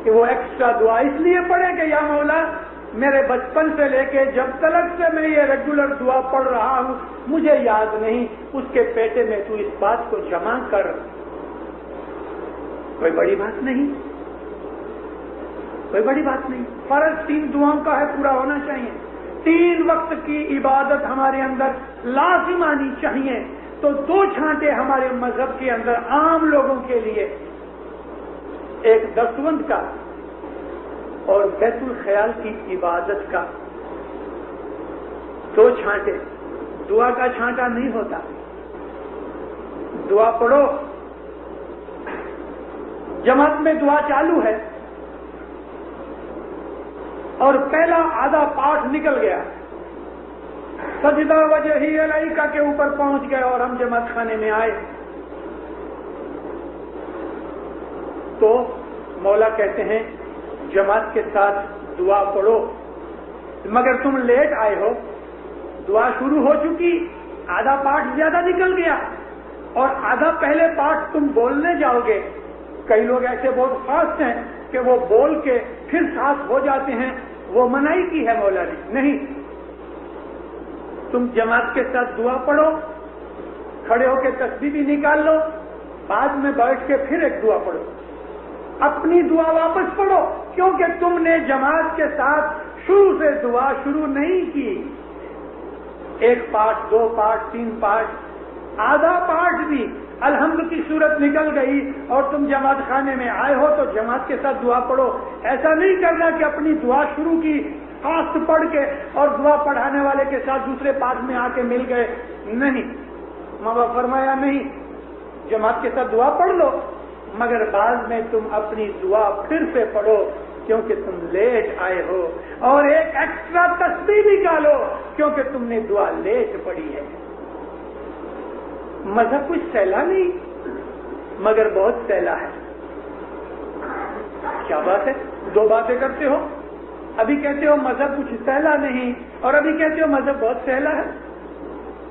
کہ وہ ایکسٹرا دعا اس لیے پڑھے کہ یا مولا میرے بچپن سے لے کے جب تلک سے میں یہ ریگولر دعا پڑھ رہا ہوں، مجھے یاد نہیں، اس کے پیٹے میں تو اس بات کو جمع کر. کوئی بڑی بات نہیں، کوئی بڑی بات نہیں. فرض 3 دعاؤں کا ہے، پورا ہونا چاہیے. 3 وقت کی عبادت ہمارے اندر لازم آنی چاہیے. تو 2 چھانٹے ہمارے مذہب کے اندر عام لوگوں کے لیے، ایک دسوند کا اور بیت الخیال کی عبادت کا. 2 چھانٹے. دعا کا چھانٹا نہیں ہوتا. دعا پڑھو، جماعت میں دعا چالو ہے اور پہلا آدھا پاٹ نکل گیا، سجدہ وجہی الائکا کے اوپر پہنچ گئے اور ہم جماعت خانے میں آئے، تو مولا کہتے ہیں جماعت کے ساتھ دعا پڑھو. مگر تم لیٹ آئے ہو، دعا شروع ہو چکی، آدھا پاٹ زیادہ نکل گیا اور آدھا پہلے پاٹ تم بولنے جاؤ گے. کئی لوگ ایسے بہت فاسٹ ہیں کہ وہ بول کے پھر سانس ہو جاتے ہیں، وہ منائی کی ہے مولا نے. نہیں، تم جماعت کے ساتھ دعا پڑھو، کھڑے ہو کے تسبیح بھی نکال لو، بعد میں بیٹھ کے پھر ایک دعا پڑھو. اپنی دعا واپس پڑھو، کیونکہ تم نے جماعت کے ساتھ شروع سے دعا شروع نہیں کی. 1 پاٹ، 2 پاٹ، 3 پاٹ، آدھا پاٹ بھی الحمد کی صورت نکل گئی اور تم جماعت خانے میں آئے ہو تو جماعت کے ساتھ دعا پڑھو. ایسا نہیں کرنا کہ اپنی دعا شروع کی فاسٹ پڑھ کے اور دعا پڑھانے والے کے ساتھ دوسرے پاٹ میں آ کے مل گئے. نہیں، ماں باپ فرمایا نہیں، جماعت کے ساتھ دعا پڑھ لو مگر بعد میں تم اپنی دعا پھر سے پڑھو کیونکہ تم لیٹ آئے ہو، اور ایک ایکسٹرا تسبیح نکالو کیونکہ تم نے دعا لیٹ پڑھی ہے. مذہب کچھ سہلا نہیں مگر بہت سہلا ہے. کیا بات ہے؟ 2 باتیں کرتے ہو، ابھی کہتے ہو مذہب کچھ سہلا نہیں اور ابھی کہتے ہو مذہب بہت سہلا ہے.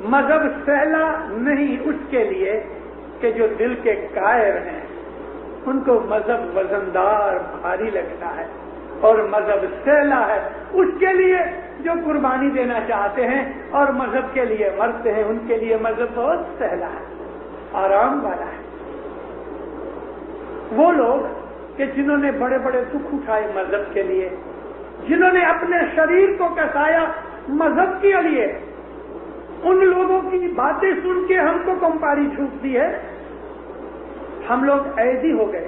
مذہب سہلا نہیں اس کے لیے کہ جو دل کے قائر ہیں ان کو مذہب وزندار بھاری لگتا ہے، اور مذہب سہلا ہے اس کے لیے جو قربانی دینا چاہتے ہیں اور مذہب کے لیے مرتے ہیں، ان کے لیے مذہب بہت سہلا ہے، آرام والا ہے. وہ لوگ کہ جنہوں نے بڑے بڑے دکھ اٹھائے مذہب کے لیے، جنہوں نے اپنے شریر کو کسایا مذہب کے لیے، ان لوگوں کی باتیں سن کے ہم کو کمپاری چھوٹ دی ہے. ہم لوگ ایسی ہو گئے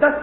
10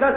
10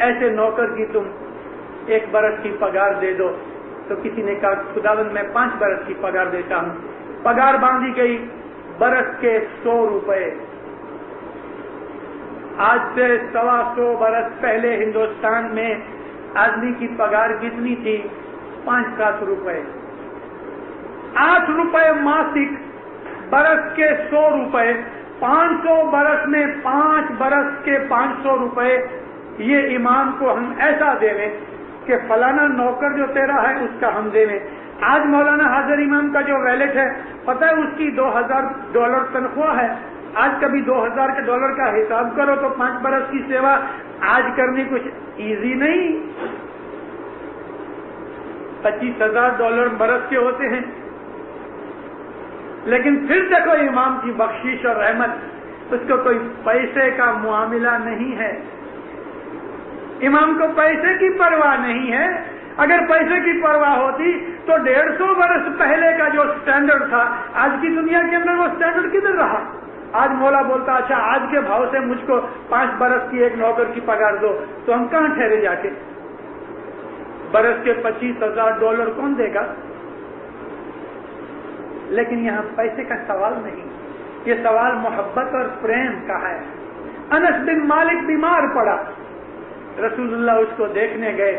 ایسے نوکر کی تم 1 برس کی پگار دے دو. تو کسی نے کہا خداوند میں 5 برس کی پگار دیتا ہوں. پگار باندھی گئی برس کے 100 روپے. آج سے 125 برس پہلے ہندوستان میں آدمی کی پگار کتنی تھی؟ 5-7 روپے. 8 روپے ماسک، برس کے 100 روپے. 500 برس میں 5 برس کے 500 روپے. یہ امام کو ہم ایسا دے دیں کہ فلانا نوکر جو تیرا ہے اس کا ہم دے دیں. آج مولانا حاضر امام کا جو ویلٹ ہے پتہ ہے اس کی $2000 تنخواہ ہے. آج کبھی $2000 کا حساب کرو تو 5 برس کی سیوا آج کرنی کچھ ایزی نہیں. $25,000 برس کے ہوتے ہیں. لیکن پھر دیکھو امام کی بخشش اور رحمت, اس کو کوئی پیسے کا معاملہ نہیں ہے. امام کو پیسے کی پرواہ نہیں ہے. اگر پیسے کی پرواہ ہوتی تو 150 برس پہلے کا جو سٹینڈرڈ تھا آج کی دنیا کے اندر وہ سٹینڈرڈ کدھر رہا؟ آج مولا بولتا اچھا آج کے بھاؤ سے مجھ کو 5 برس کی ایک نوکر کی پگار دو, تو ہم کہاں ٹھہرے جا کے؟ برس کے $25,000 کون دے گا؟ لیکن یہاں پیسے کا سوال نہیں, یہ سوال محبت اور پریم کا ہے. انس بن مالک بیمار پڑا, رسول اللہ اس کو دیکھنے گئے,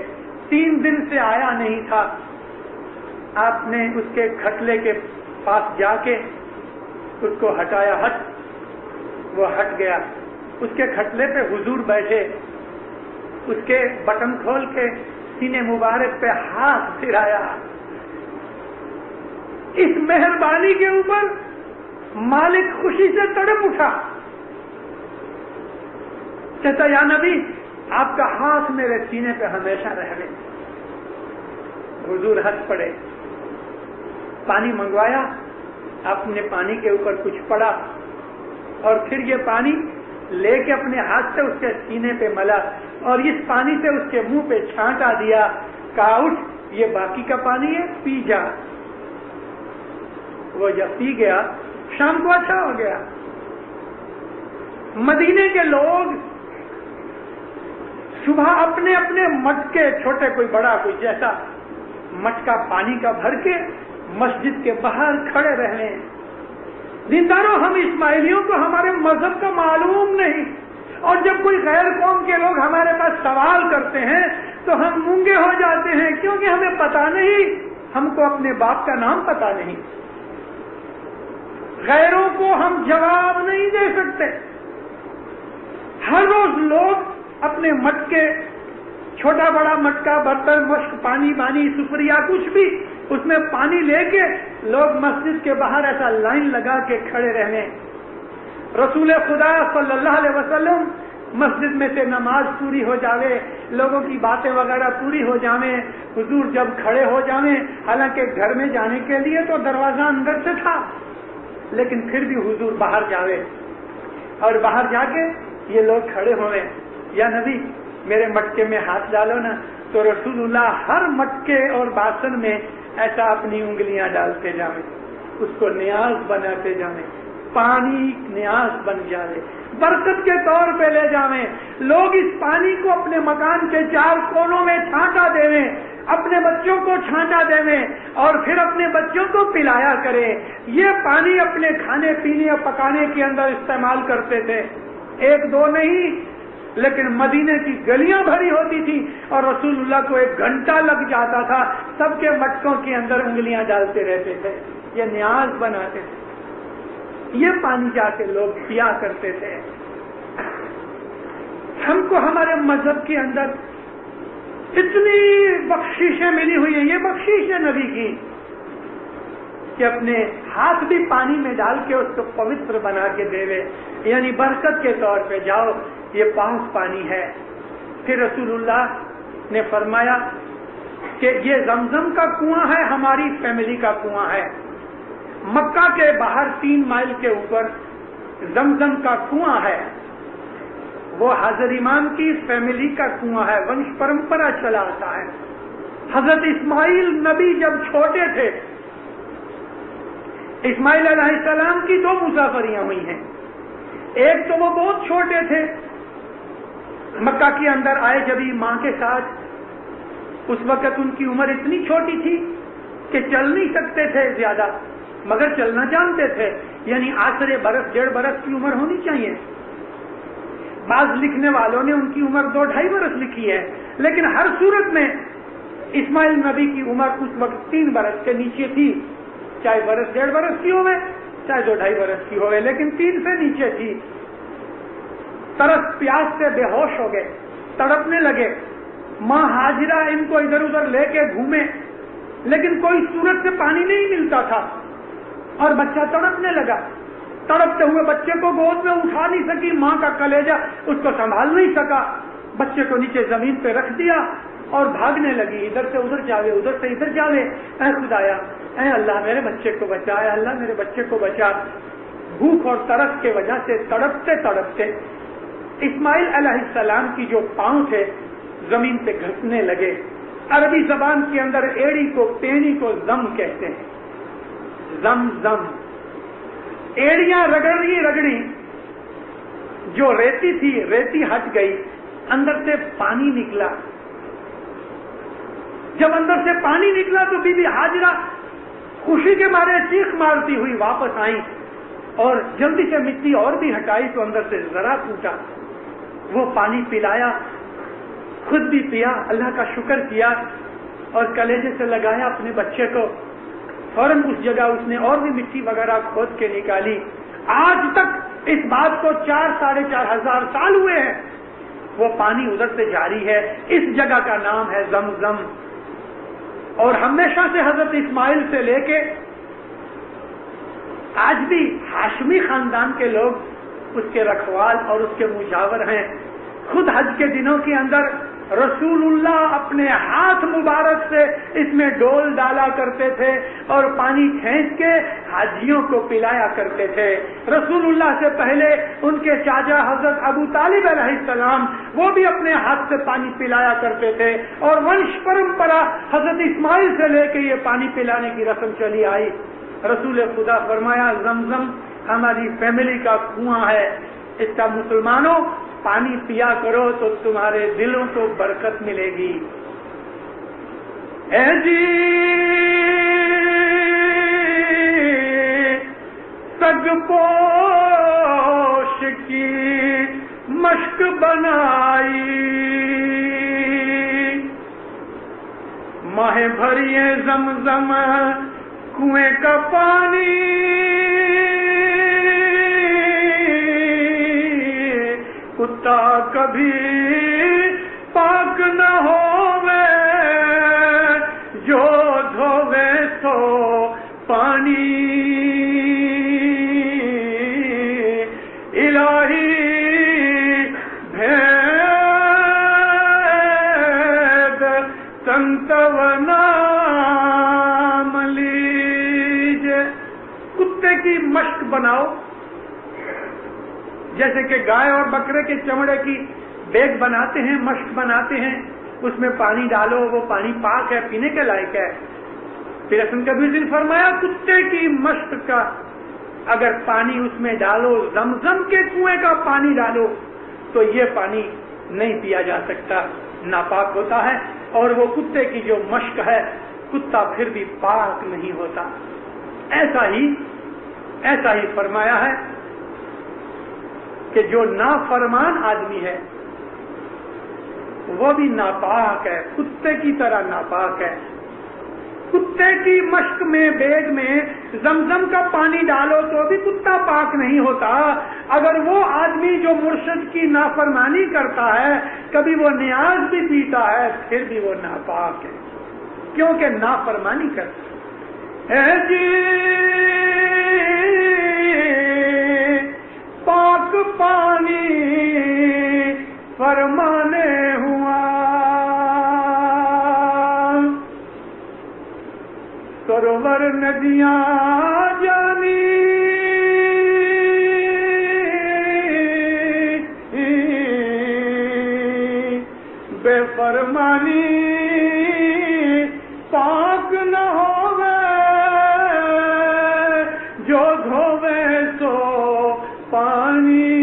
3 دن سے آیا نہیں تھا. آپ نے اس کے کھٹلے کے پاس جا کے اس کو ہٹایا, وہ ہٹ گیا. اس کے کھٹلے پہ حضور بیٹھے, اس کے بٹن کھول کے سینے مبارک پہ ہاتھ پھرایا. اس مہربانی کے اوپر مالک خوشی سے تڑپ اٹھا, کہتا یا نبی آپ کا ہاتھ میرے سینے پہ ہمیشہ رہے. حضور ہنس پڑے, پانی منگوایا, آپ نے پانی کے اوپر کچھ پڑا اور پھر یہ پانی لے کے اپنے ہاتھ سے اس کے سینے پہ ملا اور اس پانی سے اس کے منہ پہ چھانٹا دیا. کہا اٹھ یہ باقی کا پانی ہے, پی جا. وہ جب پی گیا شام کو اچھا ہو گیا. مدینے کے لوگ صبح اپنے اپنے مٹکے, چھوٹے کوئی بڑا کوئی جیسا, مٹکا پانی کا بھر کے مسجد کے باہر کھڑے رہے. دینداروں, ہم اسماعیلیوں کو ہمارے مذہب کا معلوم نہیں, اور جب کوئی غیر قوم کے لوگ ہمارے پاس سوال کرتے ہیں تو ہم مونگے ہو جاتے ہیں, کیونکہ ہمیں پتا نہیں, ہم کو اپنے باپ کا نام پتا نہیں. غیروں کو ہم جواب نہیں دے سکتے. ہر روز لوگ اپنے مٹکے, چھوٹا بڑا مٹکا, برتن, مشک, پانی بانی, سپریا, کچھ بھی, اس میں پانی لے کے لوگ مسجد کے باہر ایسا لائن لگا کے کھڑے رہنے. رسول خدا صلی اللہ علیہ وسلم مسجد میں سے نماز پوری ہو جاوے, لوگوں کی باتیں وغیرہ پوری ہو جاویں, حضور جب کھڑے ہو جاویں, حالانکہ گھر میں جانے کے لیے تو دروازہ اندر سے تھا, لیکن پھر بھی حضور باہر جاوے اور باہر جا کے یہ لوگ کھڑے ہوئے, یا نبی میرے مٹکے میں ہاتھ ڈالو نا. تو رسول اللہ ہر مٹکے اور باسن میں ایسا اپنی انگلیاں ڈالتے جاویں, اس کو نیاز بناتے جاویں, پانی نیاز بن جائے, برکت کے طور پہ لے جاویں. لوگ اس پانی کو اپنے مکان کے 4 کونوں میں چھانٹا دیویں, اپنے بچوں کو چھانٹا دیویں اور پھر اپنے بچوں کو پلایا کریں. یہ پانی اپنے کھانے پینے اور پکانے کے اندر استعمال کرتے تھے, 1-2 نہیں, لیکن مدینے کی گلیاں بھری ہوتی تھی اور رسول اللہ کو 1 گھنٹہ لگ جاتا تھا, سب کے مٹکوں کے اندر انگلیاں ڈالتے رہتے تھے. یہ نیاز بناتے تھے, یہ پانی جا کے لوگ پیا کرتے تھے. ہم کو ہمارے مذہب کے اندر اتنی بخشیشیں ملی ہوئی ہیں, یہ بخشیش ہے نبی کی کہ اپنے ہاتھ بھی پانی میں ڈال کے اس کو پوتر بنا کے دے, یعنی برکت کے طور پہ جاؤ, یہ پاک پانی ہے. پھر رسول اللہ نے فرمایا کہ یہ زمزم کا کنواں ہے, ہماری فیملی کا کنواں ہے. مکہ کے باہر 3 مائل کے اوپر زمزم کا کنواں ہے, وہ حضرت امام کی فیملی کا کنواں ہے, ونش پرمپرا چلا آتا ہے. حضرت اسماعیل نبی جب چھوٹے تھے, اسماعیل علیہ السلام کی 2 مسافریاں ہوئی ہیں. ایک تو وہ بہت چھوٹے تھے, مکہ کے اندر آئے جب ماں کے ساتھ، اس وقت ان کی عمر اتنی چھوٹی تھی کہ چل نہیں سکتے تھے زیادہ، مگر چلنا جانتے تھے، یعنی آسرے برس 1.5 برس کی عمر ہونی چاہیے۔ بعض لکھنے والوں نے ان کی عمر 2-2.5 برس لکھی ہے، لیکن ہر صورت میں اسماعیل نبی کی عمر اس وقت 3 برس کے نیچے تھی، چاہے برس 1.5 برس کی ہوئے چاہے 2-2.5 برس کی ہوئے، لیکن 3 سے نیچے تھی۔ ترس پیاس سے بے ہوش ہو گئے، تڑپنے لگے۔ ماں ہاجرہ ان کو ادھر ادھر لے کے گھومے، لیکن کوئی صورت سے پانی نہیں ملتا تھا، اور بچہ تڑپنے لگا۔ تڑپتے ہوئے بچے کو گود میں اٹھا نہیں سکی، ماں کا کلیجہ اس کو سنبھال نہیں سکا، بچے کو نیچے زمین پہ رکھ دیا اور بھاگنے لگی، ادھر سے ادھر جاوے، ادھر سے ادھر جاوے، اے خدایا، اے اللہ میرے بچے کو بچا، اے اللہ میرے بچے کو بچا۔ بھوک اور ترس کے وجہ سے تڑپتے تڑپتے اسماعیل علیہ السلام کی جو پاؤں تھے زمین پہ گھسنے لگے۔ عربی زبان کے اندر ایڑی کو، پینی کو زم کہتے ہیں، زم زم۔ ایڑیاں رگڑی جو ریتی تھی، ریتی ہٹ گئی، اندر سے پانی نکلا۔ جب اندر سے پانی نکلا تو بی بی ہاجرہ خوشی کے مارے چیخ مارتی ہوئی واپس آئیں، اور جلدی سے مٹی اور بھی ہٹائی تو اندر سے ذرا ٹوٹا، وہ پانی پلایا، خود بھی پیا، اللہ کا شکر کیا، اور کلیجے سے لگایا اپنے بچے کو۔ فوراً اس جگہ اس نے اور بھی مٹی وغیرہ کھود کے نکالی۔ آج تک اس بات کو 4,500 سال ہوئے ہیں، وہ پانی ادھر سے جاری ہے۔ اس جگہ کا نام ہے زمزم، اور ہمیشہ سے حضرت اسماعیل سے لے کے آج بھی ہاشمی خاندان کے لوگ اس کے رکھوال اور اس کے مجاور ہیں۔ خود حج کے دنوں کے اندر رسول اللہ اپنے ہاتھ مبارک سے اس میں ڈول ڈالا کرتے تھے اور پانی کھینچ کے حاجیوں کو پلایا کرتے تھے۔ رسول اللہ سے پہلے ان کے چاچا حضرت ابو طالب علیہ السلام وہ بھی اپنے ہاتھ سے پانی پلایا کرتے تھے، اور ونش پرمپرا حضرت اسماعیل سے لے کے یہ پانی پلانے کی رسم چلی آئی۔ رسول خدا فرمایا زمزم ہماری فیملی کا کنواں ہے، اس کا مسلمانوں پانی پیا کرو تو تمہارے دلوں کو برکت ملے گی۔ اے جی سگ پوش کی مشک بنائی، ماہ بھریے زمزم کنویں کا پانی، کتا کبھی پاک نہ ہووے، جو دھووے سو پانی، الہی بھید سنتو نام لیجے۔ کتے کی مشق بناؤ، جیسے کہ گائے اور بکرے کے چمڑے کی بیگ بناتے ہیں، مشق بناتے ہیں، اس میں پانی ڈالو، وہ پانی پاک ہے، پینے کے لائق ہے۔ پھر حسن کبیر نے فرمایا کتے کی مشق کا اگر پانی اس میں ڈالو، زمزم کے کنویں کا پانی ڈالو، تو یہ پانی نہیں پیا جا سکتا، ناپاک ہوتا ہے، اور وہ کتے کی جو مشق ہے کتا پھر بھی پاک نہیں ہوتا۔ ایسا ہی فرمایا ہے کہ جو نافرمان آدمی ہے وہ بھی ناپاک ہے، کتے کی طرح ناپاک ہے۔ کتے کی مشق میں، بیگ میں زمزم کا پانی ڈالو تو بھی کتا پاک نہیں ہوتا۔ اگر وہ آدمی جو مرشد کی نافرمانی کرتا ہے، کبھی وہ نیاز بھی پیتا ہے، پھر بھی وہ ناپاک ہے، کیونکہ نافرمانی کرتا ہے۔ اے جی پاک پانی فرمانے ہوا، سرور ندیاں جانی، بے فرمانی پاک نہ ہووے، جو دھووے سو پانی،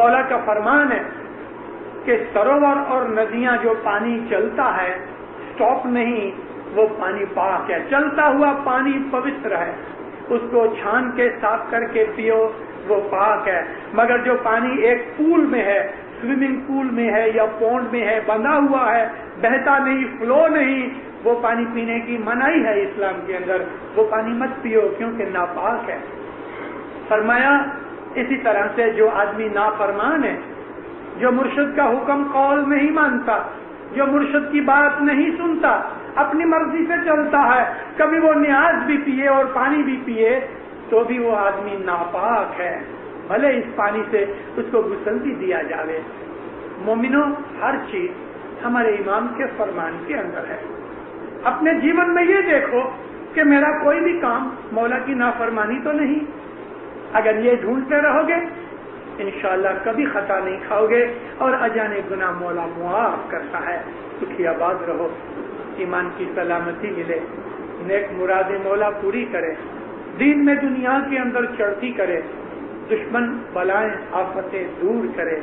مولا کا فرمان ہے کہ سروور اور ندیاں جو پانی چلتا ہے اسٹاپ نہیں، وہ پانی پاک ہے، چلتا ہوا پانی پوتر ہے، اس کو چھان کے صاف کر کے پیو، وہ پاک ہے۔ مگر جو پانی ایک پول میں ہے، سوئمنگ پول میں ہے یا پونڈ میں ہے، بندھا ہوا ہے، بہتا نہیں، فلو نہیں، وہ پانی پینے کی منائی ہے اسلام کے اندر، وہ پانی مت پیو کیونکہ ناپاک ہے۔ فرمایا اسی طرح سے جو آدمی نافرمان ہے، جو مرشد کا حکم قول نہیں مانتا، جو مرشد کی بات نہیں سنتا، اپنی مرضی سے چلتا ہے، کبھی وہ نیاز بھی پیے اور پانی بھی پیے تو بھی وہ آدمی ناپاک ہے، بھلے اس پانی سے اس کو غسل بھی دیا جاوے۔ مومنوں، ہر چیز ہمارے امام کے فرمان کے اندر ہے۔ اپنے جیون میں یہ دیکھو کہ میرا کوئی بھی کام مولا کی نافرمانی تو نہیں۔ اگر یہ ڈھونڈتے رہو گے انشاءاللہ کبھی خطا نہیں کھاؤ گے اور اجانے گناہ مولا معاف کرتا ہے۔ سکھی آباد رہو، ایمان کی سلامتی ملے، نیک مرادیں مولا پوری کرے، دین میں دنیا کے اندر چڑھتی کرے، دشمن بلائیں آفتیں دور کرے،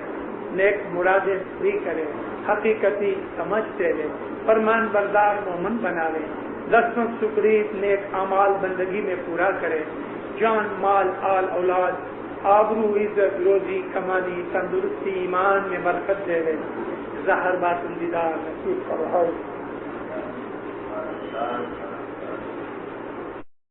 نیک مرادیں پوری کرے، حقیقتی سمجھ دے لے، فرمان بردار مومن بناوے، دستوں سکریت نیک اعمال بندگی میں پورا کرے، جان مال آل اولاد آبرو عزت روزی کمانی تندرستی ایمان میں برکت دے لے، ظاہر باطن دیدار نصیب فرمائے۔